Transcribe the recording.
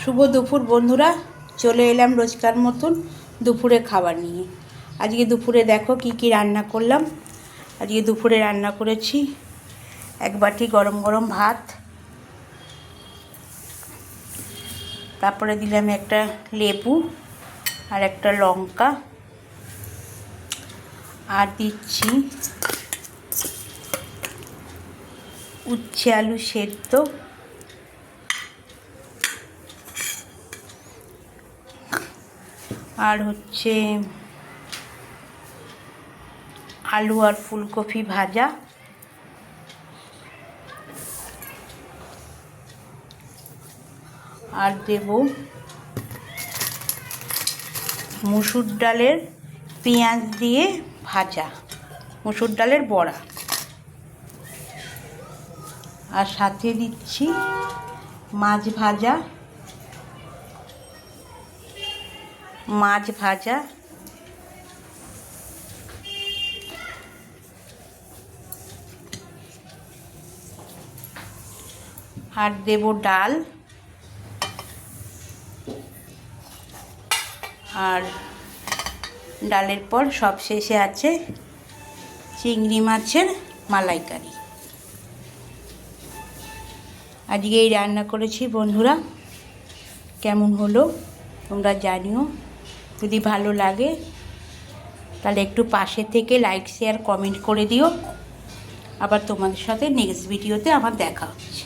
শুভ দুপুর বন্ধুরা, চলে এলাম রোজকার মতন দুপুরে খাবার নিয়ে। আজকে দুপুরে দেখো কি কি রান্না করলাম। আজকে দুপুরে রান্না করেছি এক বাটি গরম গরম ভাত, তারপরে দিলাম একটা লেবু আর একটা লঙ্কা, আর দিচ্ছি উচ্ছে আলু সেদ্ধ, আর হচ্ছে আলু আর ফুলকপি ভাজা, আর দেব মুসুর ডালের পেঁয়াজ দিয়ে ভাজা, মুসুর ডালের বড়া, আর সাথে দিচ্ছি মাছ ভাজা, আর দেব ডাল, আর ডালের পর সব শেষে আছে চিংড়ি মাছের মালাইকারি। আজকে এই রান্না করেছি বন্ধুরা, কেমন হলো তোমরা জানিও। যদি ভালো লাগে তাহলে একটু পাশে থেকে লাইক শেয়ার কমেন্ট করে দিও। আবার তোমাদের সাথে নেক্সট ভিডিওতে আমার দেখা হচ্ছে।